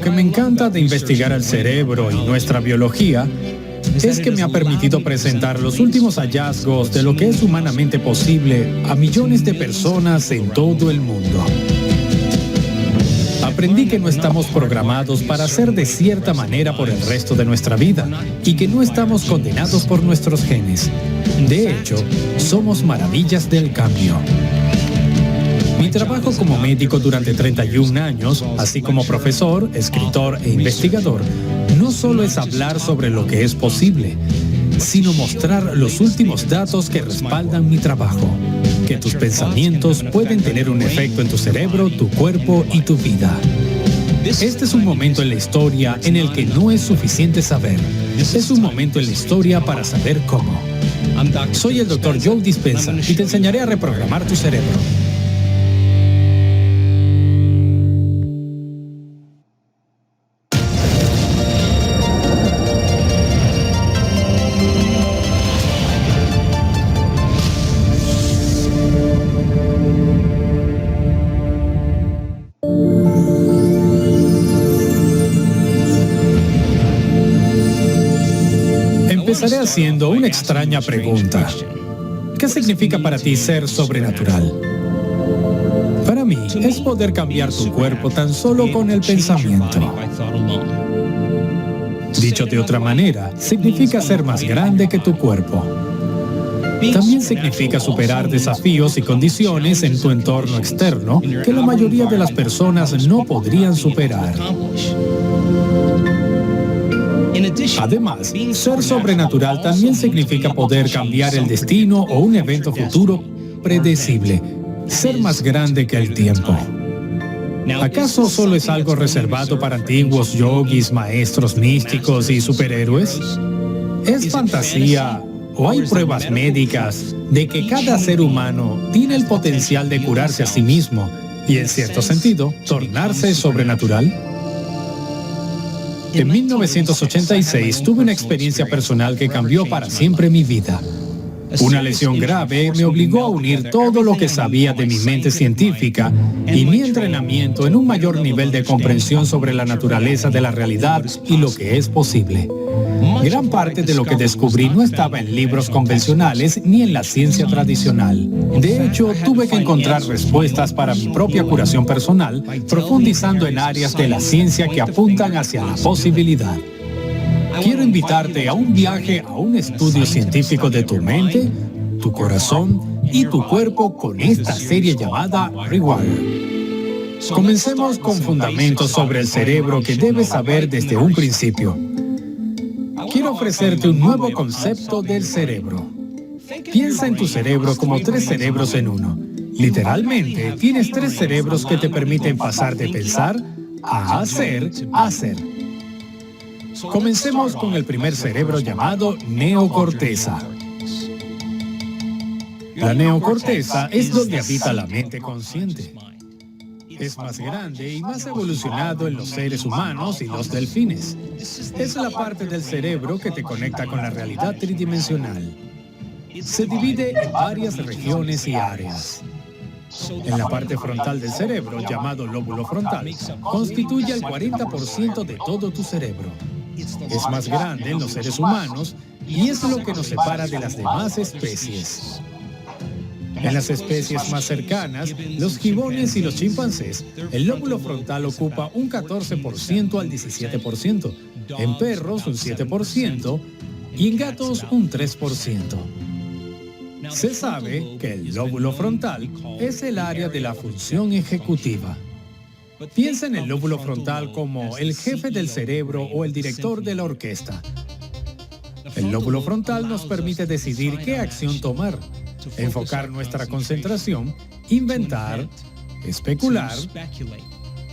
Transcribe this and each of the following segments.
que me encanta de investigar el cerebro y nuestra biología es que me ha permitido presentar los últimos hallazgos de lo que es humanamente posible a millones de personas en todo el mundo. Aprendí que no estamos programados para ser de cierta manera por el resto de nuestra vida y que no estamos condenados por nuestros genes. De hecho, somos maravillas del cambio. Mi trabajo como médico durante 31 años, así como profesor, escritor e investigador, no solo es hablar sobre lo que es posible, sino mostrar los últimos datos que respaldan mi trabajo. Que tus pensamientos pueden tener un efecto en tu cerebro, tu cuerpo y tu vida. Este es un momento en la historia en el que no es suficiente saber. Es un momento en la historia para saber cómo. Soy el Dr. Joe Dispenza y te enseñaré a reprogramar tu cerebro. Empezaré haciendo una extraña pregunta. ¿Qué significa para ti ser sobrenatural? Para mí, es poder cambiar tu cuerpo tan solo con el pensamiento. Dicho de otra manera, significa ser más grande que tu cuerpo. También significa superar desafíos y condiciones en tu entorno externo que la mayoría de las personas no podrían superar. Además, ser sobrenatural también significa poder cambiar el destino o un evento futuro predecible, ser más grande que el tiempo. ¿Acaso solo es algo reservado para antiguos yogis, maestros místicos y superhéroes? ¿Es fantasía o hay pruebas médicas de que cada ser humano tiene el potencial de curarse a sí mismo y, en cierto sentido, tornarse sobrenatural? En 1986 tuve una experiencia personal que cambió para siempre mi vida. Una lesión grave me obligó a unir todo lo que sabía de mi mente científica y mi entrenamiento en un mayor nivel de comprensión sobre la naturaleza de la realidad y lo que es posible. Gran parte de lo que descubrí no estaba en libros convencionales ni en la ciencia tradicional. De hecho, tuve que encontrar respuestas para mi propia curación personal, profundizando en áreas de la ciencia que apuntan hacia la posibilidad. Quiero invitarte a un viaje a un estudio científico de tu mente, tu corazón y tu cuerpo con esta serie llamada Rewire. Comencemos con fundamentos sobre el cerebro que debes saber desde un principio. Quiero ofrecerte un nuevo concepto del cerebro. Piensa en tu cerebro como 3 cerebros en uno. Literalmente, tienes 3 cerebros que te permiten pasar de pensar a hacer a hacer. Comencemos con el primer cerebro llamado neocorteza. La neocorteza es donde habita la mente consciente. Es más grande y más evolucionado en los seres humanos y los delfines. Es la parte del cerebro que te conecta con la realidad tridimensional. Se divide en varias regiones y áreas. En la parte frontal del cerebro, llamado lóbulo frontal, constituye el 40% de todo tu cerebro. Es más grande en los seres humanos y es lo que nos separa de las demás especies. En las especies más cercanas, los gibones y los chimpancés, el lóbulo frontal ocupa un 14% al 17%, en perros un 7% y en gatos un 3%. Se sabe que el lóbulo frontal es el área de la función ejecutiva. Piensa en el lóbulo frontal como el jefe del cerebro o el director de la orquesta. El lóbulo frontal nos permite decidir qué acción tomar, enfocar nuestra concentración, inventar, especular,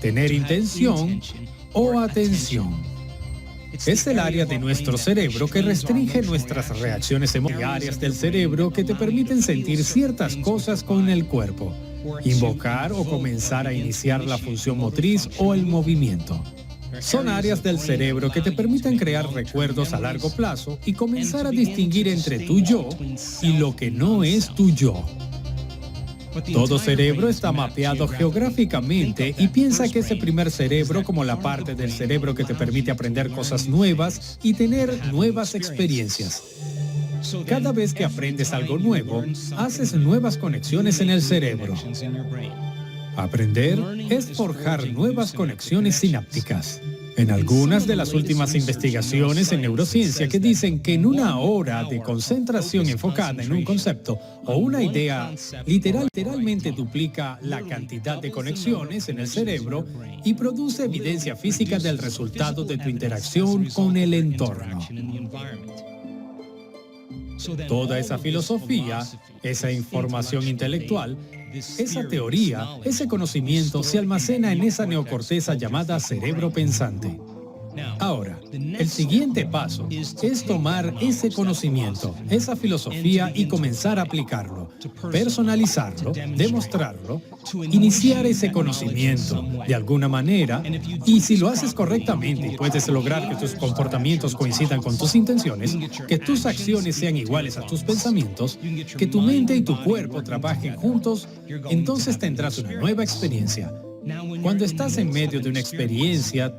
tener intención o atención. Es el área de nuestro cerebro que restringe nuestras reacciones emocionales del cerebro que te permiten sentir ciertas cosas con el cuerpo, invocar o comenzar a iniciar la función motriz o el movimiento. Son áreas del cerebro que te permiten crear recuerdos a largo plazo y comenzar a distinguir entre tu yo y lo que no es tu yo. Todo cerebro está mapeado geográficamente y piensa que ese primer cerebro como la parte del cerebro que te permite aprender cosas nuevas y tener nuevas experiencias. Cada vez que aprendes algo nuevo, haces nuevas conexiones en el cerebro. Aprender es forjar nuevas conexiones sinápticas. En algunas de las últimas investigaciones en neurociencia que dicen que en una hora de concentración enfocada en un concepto o una idea, literalmente duplica la cantidad de conexiones en el cerebro y produce evidencia física del resultado de tu interacción con el entorno. Toda esa filosofía, esa información intelectual, esa teoría, ese conocimiento se almacena en esa neocorteza llamada cerebro pensante. Ahora, el siguiente paso es tomar ese conocimiento, esa filosofía y comenzar a aplicarlo, personalizarlo, demostrarlo, iniciar ese conocimiento de alguna manera, y si lo haces correctamente y puedes lograr que tus comportamientos coincidan con tus intenciones, que tus acciones sean iguales a tus pensamientos, que tu mente y tu cuerpo trabajen juntos, entonces tendrás una nueva experiencia. Cuando estás en medio de una experiencia,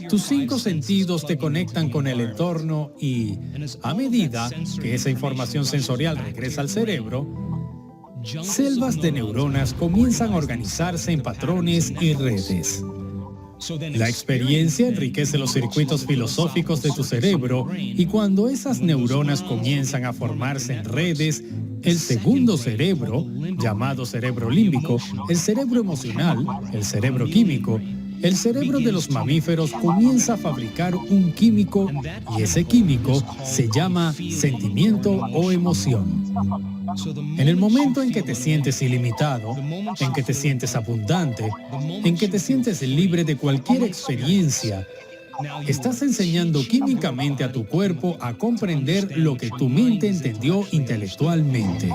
tus 5 sentidos te conectan con el entorno y, a medida que esa información sensorial regresa al cerebro, selvas de neuronas comienzan a organizarse en patrones y redes. La experiencia enriquece los circuitos filosóficos de tu cerebro y cuando esas neuronas comienzan a formarse en redes, el segundo cerebro, llamado cerebro límbico, el cerebro emocional, el cerebro químico, el cerebro de los mamíferos comienza a fabricar un químico y ese químico se llama sentimiento o emoción. En el momento en que te sientes ilimitado, en que te sientes abundante, en que te sientes libre de cualquier experiencia, estás enseñando químicamente a tu cuerpo a comprender lo que tu mente entendió intelectualmente.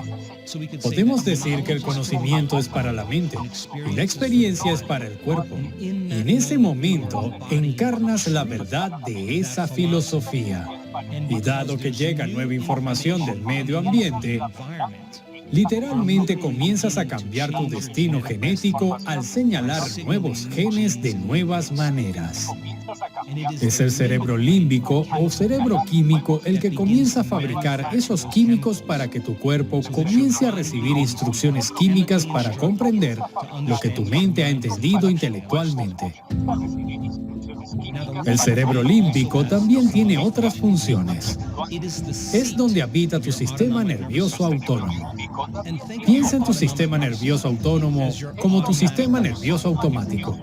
Podemos decir que el conocimiento es para la mente y la experiencia es para el cuerpo. Y en ese momento encarnas la verdad de esa filosofía. Y dado que llega nueva información del medio ambiente, literalmente comienzas a cambiar tu destino genético al señalar nuevos genes de nuevas maneras. Es el cerebro límbico o cerebro químico el que comienza a fabricar esos químicos para que tu cuerpo comience a recibir instrucciones químicas para comprender lo que tu mente ha entendido intelectualmente. El cerebro límbico también tiene otras funciones. Es donde habita tu sistema nervioso autónomo. Piensa en tu sistema nervioso autónomo como tu sistema nervioso automático.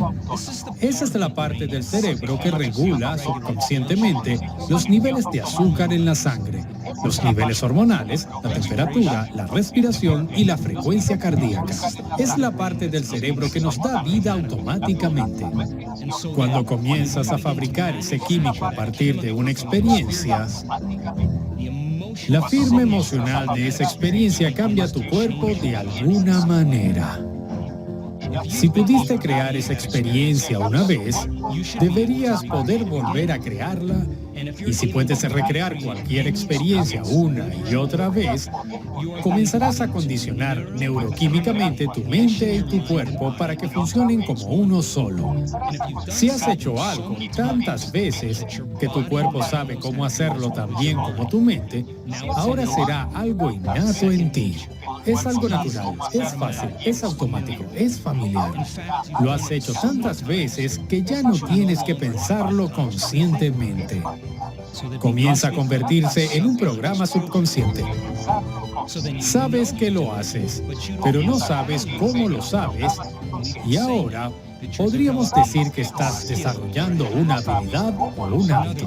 Esa es la parte del cerebro que regula subconscientemente los niveles de azúcar en la sangre, los niveles hormonales, la temperatura, la respiración y la frecuencia cardíaca. Es la parte del cerebro que nos da vida automáticamente. Cuando comienzas a fabricar ese químico a partir de una experiencia, la firma emocional de esa experiencia cambia tu cuerpo de alguna manera. Si pudiste crear esa experiencia una vez, deberías poder volver a crearla. Y si puedes recrear cualquier experiencia una y otra vez, comenzarás a condicionar neuroquímicamente tu mente y tu cuerpo para que funcionen como uno solo. Si has hecho algo tantas veces que tu cuerpo sabe cómo hacerlo tan bien como tu mente, ahora será algo innato en ti. Es algo natural, es fácil, es automático, es familiar. Lo has hecho tantas veces que ya no tienes que pensarlo conscientemente. Comienza a convertirse en un programa subconsciente. Sabes que lo haces, pero no sabes cómo lo sabes, y ahora podríamos decir que estás desarrollando una habilidad o un hábito.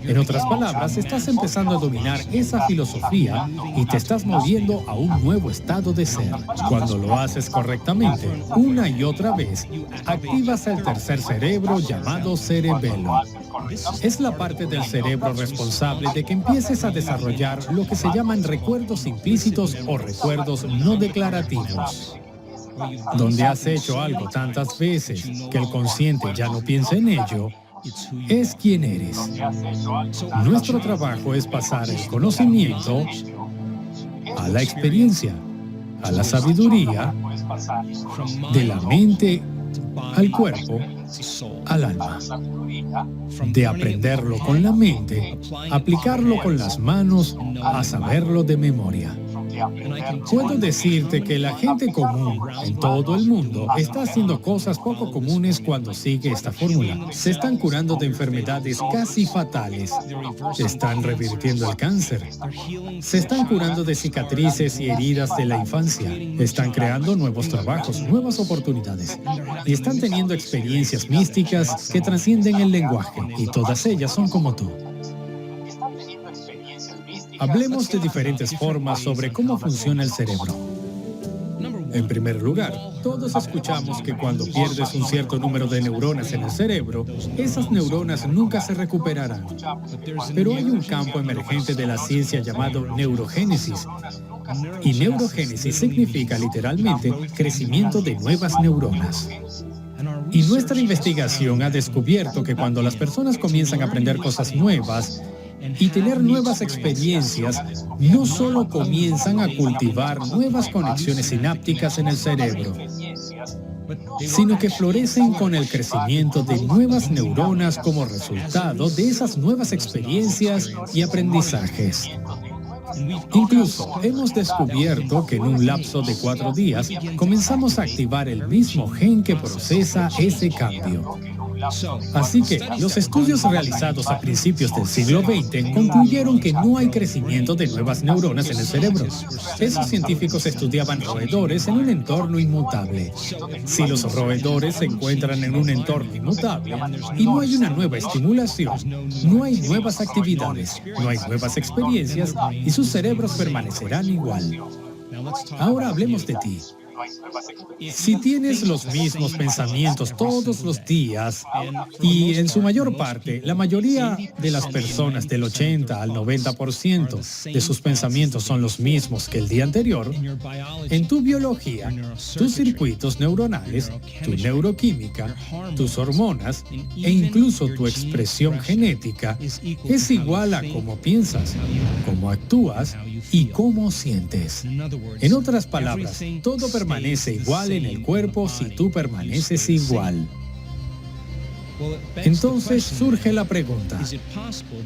En otras palabras, estás empezando a dominar esa filosofía y te estás moviendo a un nuevo estado de ser. Cuando lo haces correctamente, una y otra vez, activas el tercer cerebro llamado cerebelo. Es la parte del cerebro responsable de que empieces a desarrollar lo que se llaman recuerdos implícitos o recuerdos no declarativos. Donde has hecho algo tantas veces que el consciente ya no piensa en ello, es quien eres. Nuestro trabajo es pasar el conocimiento a la experiencia. a la sabiduría, de la mente al cuerpo, al alma. De aprenderlo con la mente, aplicarlo con las manos, a saberlo de memoria. Puedo decirte que la gente común en todo el mundo está haciendo cosas poco comunes cuando sigue esta fórmula. Se están curando de enfermedades casi fatales. Están revirtiendo el cáncer. Se están curando de cicatrices y heridas de la infancia. Están creando nuevos trabajos, nuevas oportunidades. Y están teniendo experiencias místicas que trascienden el lenguaje. Y todas ellas son como tú. Hablemos de diferentes formas sobre cómo funciona el cerebro. En primer lugar, todos escuchamos que cuando pierdes un cierto número de neuronas en el cerebro, esas neuronas nunca se recuperarán. Pero hay un campo emergente de la ciencia llamado neurogénesis. Y neurogénesis significa literalmente crecimiento de nuevas neuronas. Y nuestra investigación ha descubierto que cuando las personas comienzan a aprender cosas nuevas, y tener nuevas experiencias, no solo comienzan a cultivar nuevas conexiones sinápticas en el cerebro, sino que florecen con el crecimiento de nuevas neuronas como resultado de esas nuevas experiencias y aprendizajes. Incluso hemos descubierto que en un lapso de 4 días comenzamos a activar el mismo gen que procesa ese cambio. Así que los estudios realizados a principios del siglo XX concluyeron que no hay crecimiento de nuevas neuronas en el cerebro. Esos científicos estudiaban roedores en un entorno inmutable. Si los roedores se encuentran en un entorno inmutable y no hay una nueva estimulación, no hay nuevas actividades, no hay nuevas experiencias y sus cerebros permanecerán igual. Ahora hablemos de ti. Si tienes los mismos pensamientos todos los días, y en su mayor parte, la mayoría de las personas del 80 al 90% de sus pensamientos son los mismos que el día anterior, en tu biología, tus circuitos neuronales, tu neuroquímica, tus hormonas e incluso tu expresión genética es igual a cómo piensas, cómo actúas y cómo sientes. En otras palabras, todo permanece igual en el cuerpo si tú permaneces igual. Entonces surge la pregunta,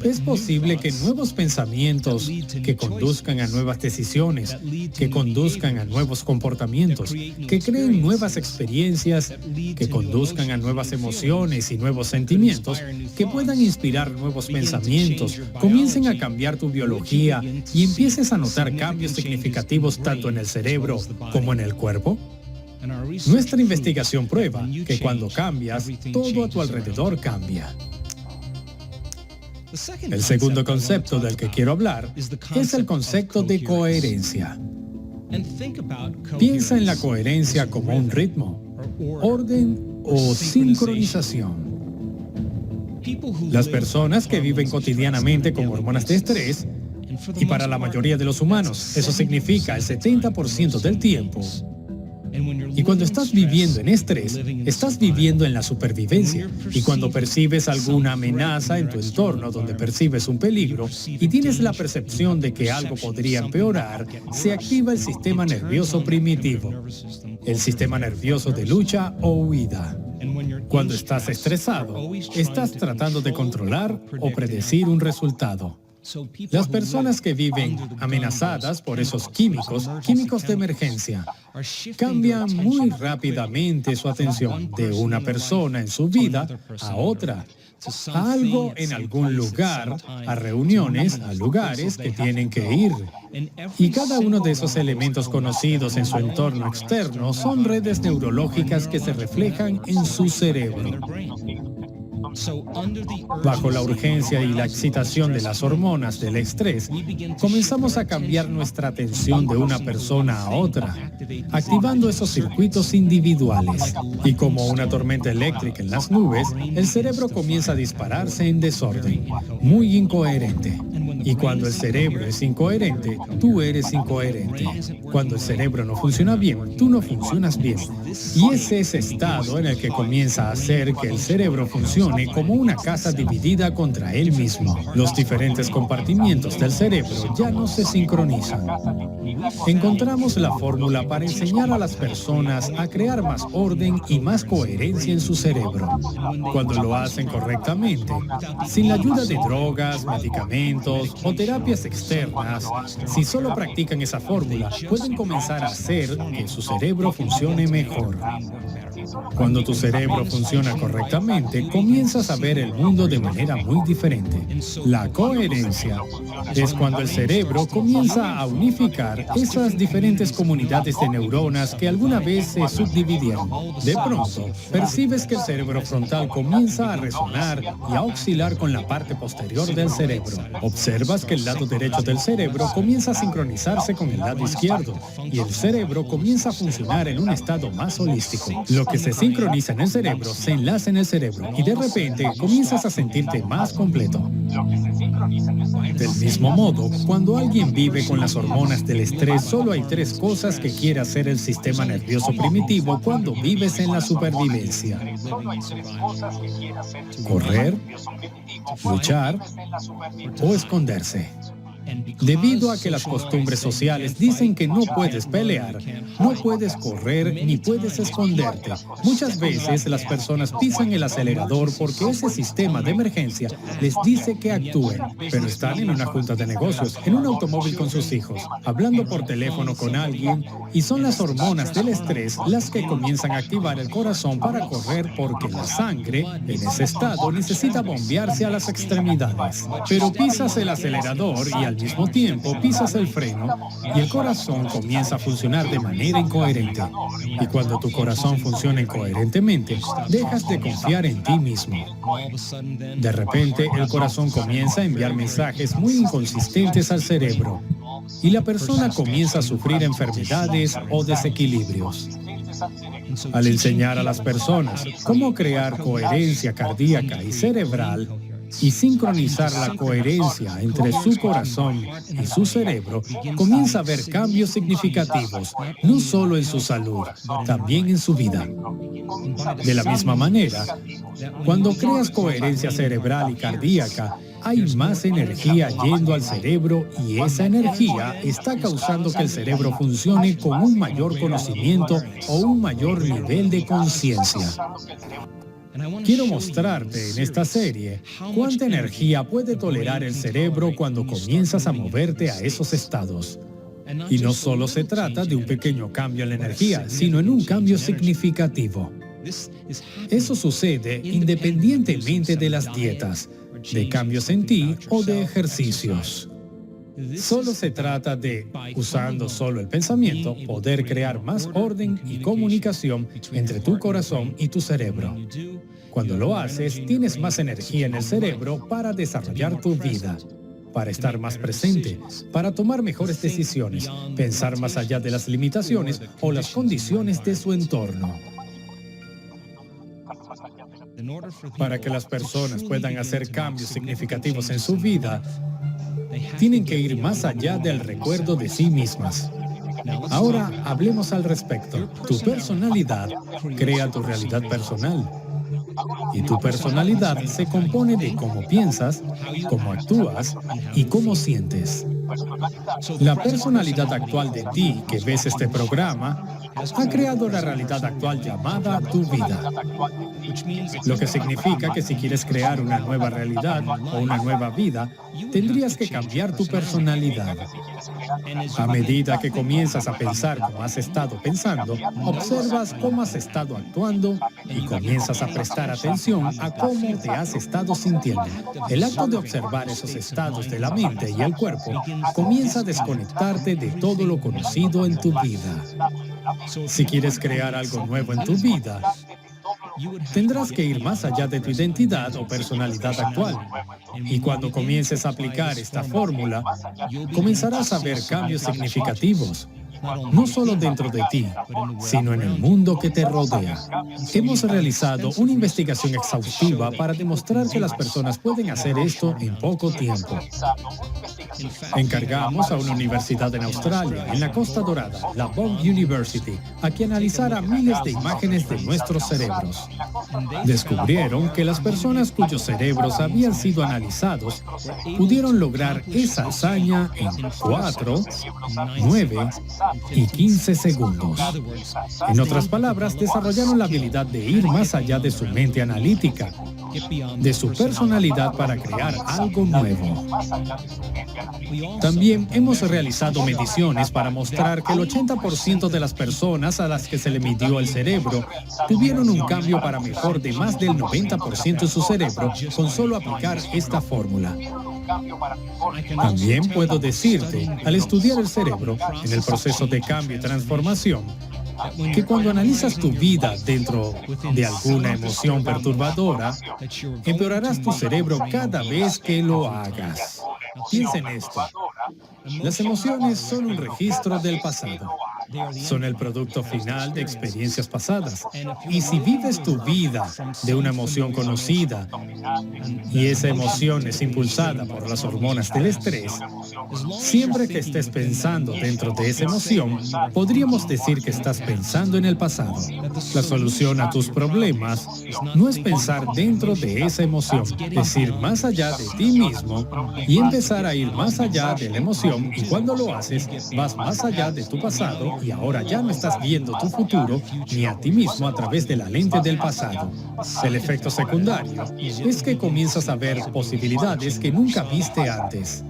¿es posible que nuevos pensamientos que conduzcan a nuevas decisiones, que conduzcan a nuevos comportamientos, que creen nuevas experiencias, que conduzcan a nuevas emociones y nuevos sentimientos, que puedan inspirar nuevos pensamientos, comiencen a cambiar tu biología y empieces a notar cambios significativos tanto en el cerebro como en el cuerpo? Nuestra investigación prueba que cuando cambias, todo a tu alrededor cambia. El segundo concepto del que quiero hablar es el concepto de coherencia. Piensa en la coherencia como un ritmo, orden o sincronización. Las personas que viven cotidianamente con hormonas de estrés, y para la mayoría de los humanos, eso significa el 70% del tiempo, y cuando estás viviendo en estrés, estás viviendo en la supervivencia. Y cuando percibes alguna amenaza en tu entorno donde percibes un peligro y tienes la percepción de que algo podría empeorar, se activa el sistema nervioso primitivo, el sistema nervioso de lucha o huida. Cuando estás estresado, estás tratando de controlar o predecir un resultado. Las personas que viven amenazadas por esos químicos de emergencia, cambian muy rápidamente su atención de una persona en su vida a otra, a algo en algún lugar, a reuniones, a lugares que tienen que ir. Y cada uno de esos elementos conocidos en su entorno externo son redes neurológicas que se reflejan en su cerebro. Bajo la urgencia y la excitación de las hormonas del estrés, comenzamos a cambiar nuestra atención de una persona a otra, activando esos circuitos individuales. Y como una tormenta eléctrica en las nubes, el cerebro comienza a dispararse en desorden, muy incoherente. Y cuando el cerebro es incoherente, tú eres incoherente. Cuando el cerebro no funciona bien, tú no funcionas bien. Y es ese estado en el que comienza a hacer que el cerebro funcione como una casa dividida contra él mismo. Los diferentes compartimientos del cerebro ya no se sincronizan. Encontramos la fórmula para enseñar a las personas a crear más orden y más coherencia en su cerebro. Cuando lo hacen correctamente, sin la ayuda de drogas, medicamentos o terapias externas, si solo practican esa fórmula, pueden comenzar a hacer que su cerebro funcione mejor. Cuando tu cerebro funciona correctamente, comienzas a ver el mundo de manera muy diferente. La coherencia es cuando el cerebro comienza a unificar esas diferentes comunidades de neuronas que alguna vez se subdividieron. De pronto, percibes que el cerebro frontal comienza a resonar y a oscilar con la parte posterior del cerebro. Observas que el lado derecho del cerebro comienza a sincronizarse con el lado izquierdo y el cerebro comienza a funcionar en un estado más holístico. Lo que se sincroniza en el cerebro se enlaza en el cerebro y de repente comienzas a sentirte más completo. Del mismo modo, cuando alguien vive con las hormonas del estrés, solo hay tres cosas que quiere hacer el sistema nervioso primitivo cuando vives en la supervivencia: correr, luchar o esconderse. Debido a que las costumbres sociales dicen que no puedes pelear, no puedes correr ni puedes esconderte, muchas veces las personas pisan el acelerador porque ese sistema de emergencia les dice que actúen, pero están en una junta de negocios, en un automóvil con sus hijos, hablando por teléfono con alguien, y son las hormonas del estrés las que comienzan a activar el corazón para correr porque la sangre, en ese estado, necesita bombearse a las extremidades. Pero pisas el acelerador y al mismo tiempo pisas el freno y el corazón comienza a funcionar de manera incoherente. Y cuando tu corazón funciona incoherentemente, dejas de confiar en ti mismo. De repente, el corazón comienza a enviar mensajes muy inconsistentes al cerebro y la persona comienza a sufrir enfermedades o desequilibrios. Al enseñar a las personas cómo crear coherencia cardíaca y cerebral, y sincronizar la coherencia entre su corazón y su cerebro, comienza a ver cambios significativos, no solo en su salud, también en su vida. De la misma manera, cuando creas coherencia cerebral y cardíaca, hay más energía yendo al cerebro y esa energía está causando que el cerebro funcione con un mayor conocimiento o un mayor nivel de conciencia. Quiero mostrarte en esta serie cuánta energía puede tolerar el cerebro cuando comienzas a moverte a esos estados. Y no solo se trata de un pequeño cambio en la energía, sino en un cambio significativo. Eso sucede independientemente de las dietas, de cambios en ti o de ejercicios. Solo se trata de, usando solo el pensamiento, poder crear más orden y comunicación entre tu corazón y tu cerebro. Cuando lo haces, tienes más energía en el cerebro para desarrollar tu vida, para estar más presente, para tomar mejores decisiones, pensar más allá de las limitaciones o las condiciones de su entorno. Para que las personas puedan hacer cambios significativos en su vida, tienen que ir más allá del recuerdo de sí mismas. Ahora hablemos al respecto. Tu personalidad crea tu realidad personal. Y tu personalidad se compone de cómo piensas, cómo actúas y cómo sientes. La personalidad actual de ti que ves este programa ha creado la realidad actual llamada tu vida. Lo que significa que si quieres crear una nueva realidad o una nueva vida, tendrías que cambiar tu personalidad. A medida que comienzas a pensar como has estado pensando, observas cómo has estado actuando y comienzas a prestar atención a cómo te has estado sintiendo. El acto de observar esos estados de la mente y el cuerpo comienza a desconectarte de todo lo conocido en tu vida. Si quieres crear algo nuevo en tu vida, tendrás que ir más allá de tu identidad o personalidad actual. Y cuando comiences a aplicar esta fórmula, comenzarás a ver cambios significativos. no solo dentro de ti, sino en el mundo que te rodea. Hemos realizado una investigación exhaustiva para demostrar que las personas pueden hacer esto en poco tiempo. Encargamos a una universidad en Australia, en la Costa Dorada, la Bond University, a que analizara miles de imágenes de nuestros cerebros. Descubrieron que las personas cuyos cerebros habían sido analizados pudieron lograr esa hazaña en 4, 9 y 15 segundos. En otras palabras, desarrollaron la habilidad de ir más allá de su mente analítica, de su personalidad para crear algo nuevo. También hemos realizado mediciones para mostrar que el 80% de las personas a las que se le midió el cerebro tuvieron un cambio para mejor de más del 90% en su cerebro con solo aplicar esta fórmula. También puedo decirte, al estudiar el cerebro, en el proceso de cambio y transformación, que cuando analizas tu vida dentro de alguna emoción perturbadora, empeorarás tu cerebro cada vez que lo hagas. Piensa en esto. Las emociones son un registro del pasado. Son el producto final de experiencias pasadas. Y si vives tu vida de una emoción conocida y esa emoción es impulsada por las hormonas del estrés, siempre que estés pensando dentro de esa emoción, podríamos decir que estás pensando en el pasado. La solución a tus problemas no es pensar dentro de esa emoción, es ir más allá de ti mismo y empezar a ir más allá de la emoción, y cuando lo haces, vas más allá de tu pasado y ahora ya no estás viendo tu futuro ni a ti mismo a través de la lente del pasado. El efecto secundario es que comienzas a ver posibilidades que nunca viste antes.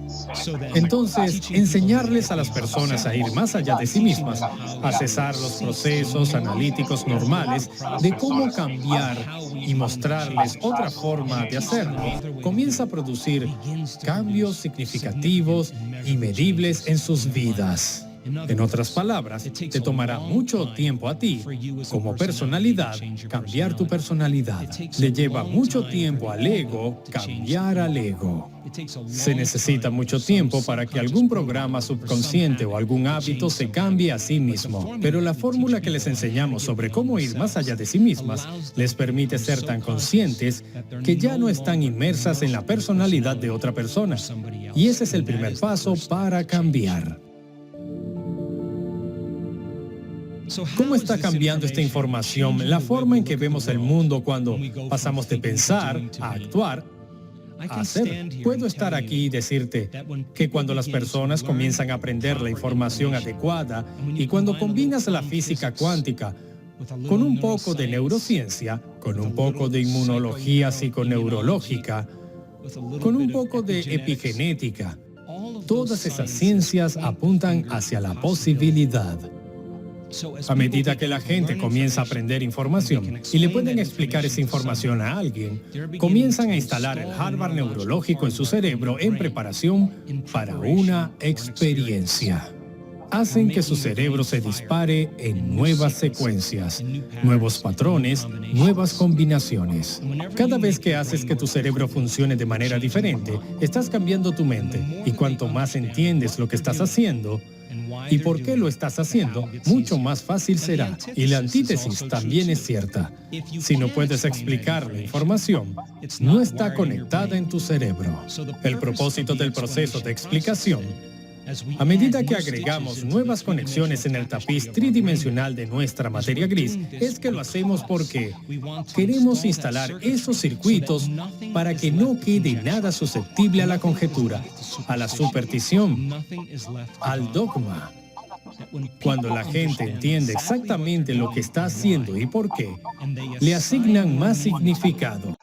Entonces, enseñarles a las personas a ir más allá de sí mismas, a cesar los procesos analíticos normales de cómo cambiar y mostrarles otra forma de hacerlo, comienza a producir cambios significativos y medibles en sus vidas. En otras palabras, te tomará mucho tiempo a ti, como personalidad, cambiar tu personalidad. Le lleva mucho tiempo al ego cambiar al ego. Se necesita mucho tiempo para que algún programa subconsciente o algún hábito se cambie a sí mismo. Pero la fórmula que les enseñamos sobre cómo ir más allá de sí mismas les permite ser tan conscientes que ya no están inmersas en la personalidad de otra persona. Y ese es el primer paso para cambiar. ¿Cómo está cambiando esta información la forma en que vemos el mundo cuando pasamos de pensar a actuar, a hacer? Puedo estar aquí y decirte que cuando las personas comienzan a aprender la información adecuada y cuando combinas la física cuántica con un poco de neurociencia, con un poco de inmunología psiconeurológica, con un poco de epigenética, todas esas ciencias apuntan hacia la posibilidad. A medida que la gente comienza a aprender información y le pueden explicar esa información a alguien, comienzan a instalar el hardware neurológico en su cerebro en preparación para una experiencia. Hacen que su cerebro se dispare en nuevas secuencias, nuevos patrones, nuevas combinaciones. Cada vez que haces que tu cerebro funcione de manera diferente, estás cambiando tu mente. Y cuanto más entiendes lo que estás haciendo y por qué lo estás haciendo, mucho más fácil será. Y la antítesis también es cierta. Si no puedes explicar la información, no está conectada en tu cerebro. El propósito del proceso de explicación, a medida que agregamos nuevas conexiones en el tapiz tridimensional de nuestra materia gris, es que lo hacemos porque queremos instalar esos circuitos para que no quede nada susceptible a la conjetura, a la superstición, al dogma. Cuando la gente entiende exactamente lo que está haciendo y por qué, le asignan más significado.